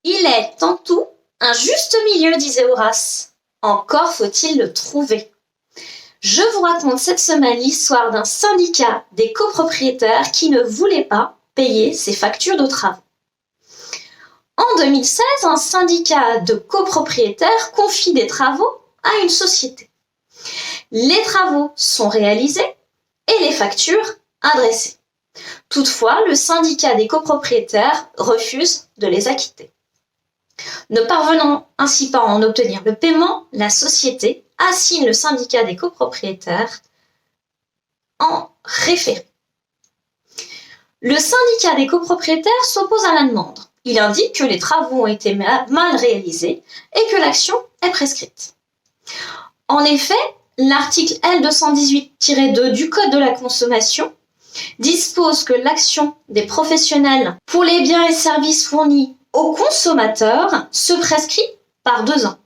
Il est en tout un juste milieu, disait Horace. Encore faut-il le trouver. Je vous raconte cette semaine l'histoire d'un syndicat des copropriétaires qui ne voulait pas payer ses factures de travaux. En 2016, un syndicat de copropriétaires confie des travaux à une société. Les travaux sont réalisés et les factures adressées. Toutefois, le syndicat des copropriétaires refuse de les acquitter. Ne parvenant ainsi pas à en obtenir le paiement, la société assigne le syndicat des copropriétaires en référé. Le syndicat des copropriétaires s'oppose à la demande. Il indique que les travaux ont été mal réalisés et que l'action est prescrite. En effet, l'article L218-2 du Code de la consommation dispose que l'action des professionnels pour les biens et services fournis aux consommateurs se prescrit par 2 ans.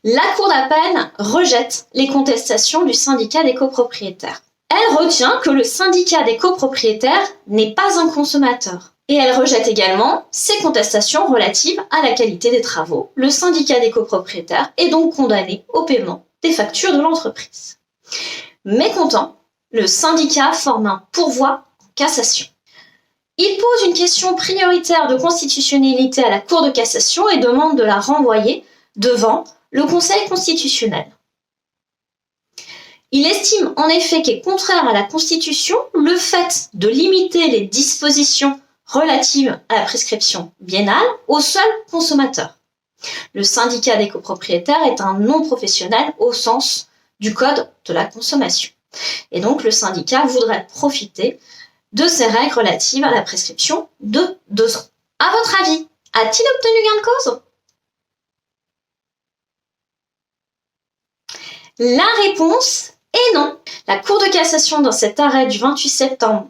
La Cour d'appel rejette les contestations du syndicat des copropriétaires. Elle retient que le syndicat des copropriétaires n'est pas un consommateur. Et elle rejette également ces contestations relatives à la qualité des travaux. Le syndicat des copropriétaires est donc condamné au paiement des factures de l'entreprise. Mécontent, le syndicat forme un pourvoi en cassation. Il pose une question prioritaire de constitutionnalité à la Cour de cassation et demande de la renvoyer devant le Conseil constitutionnel. Il estime en effet qu'est contraire à la Constitution le fait de limiter les dispositions relatives à la prescription biennale aux seuls consommateurs. Le syndicat des copropriétaires est un non professionnel au sens du Code de la consommation. Et donc le syndicat voudrait profiter de ces règles relatives à la prescription de 2 ans. À votre avis, a-t-il obtenu gain de cause? La réponse est non. La Cour de cassation, dans cet arrêt du 28 septembre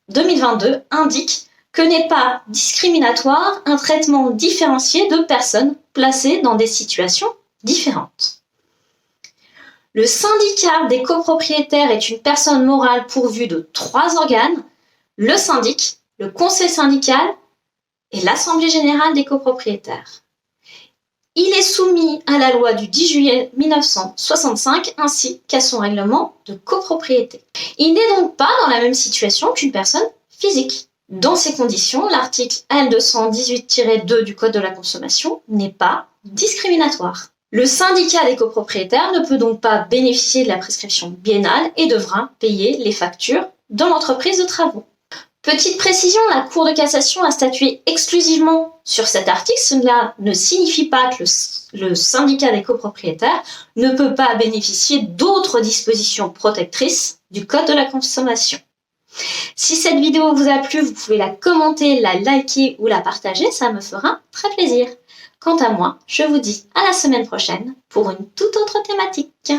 2022, indique que n'est pas discriminatoire un traitement différencié de personnes placées dans des situations différentes. Le syndicat des copropriétaires est une personne morale pourvue de 3 organes, le syndic, le conseil syndical et l'assemblée générale des copropriétaires. Il est soumis à la loi du 10 juillet 1965 ainsi qu'à son règlement de copropriété. Il n'est donc pas dans la même situation qu'une personne physique. Dans ces conditions, l'article L218-2 du Code de la consommation n'est pas discriminatoire. Le syndicat des copropriétaires ne peut donc pas bénéficier de la prescription biennale et devra payer les factures dans l'entreprise de travaux. Petite précision, la Cour de cassation a statué exclusivement sur cet article. Cela ne signifie pas que le syndicat des copropriétaires ne peut pas bénéficier d'autres dispositions protectrices du Code de la consommation. Si cette vidéo vous a plu, vous pouvez la commenter, la liker ou la partager, ça me fera très plaisir. Quant à moi, je vous dis à la semaine prochaine pour une toute autre thématique.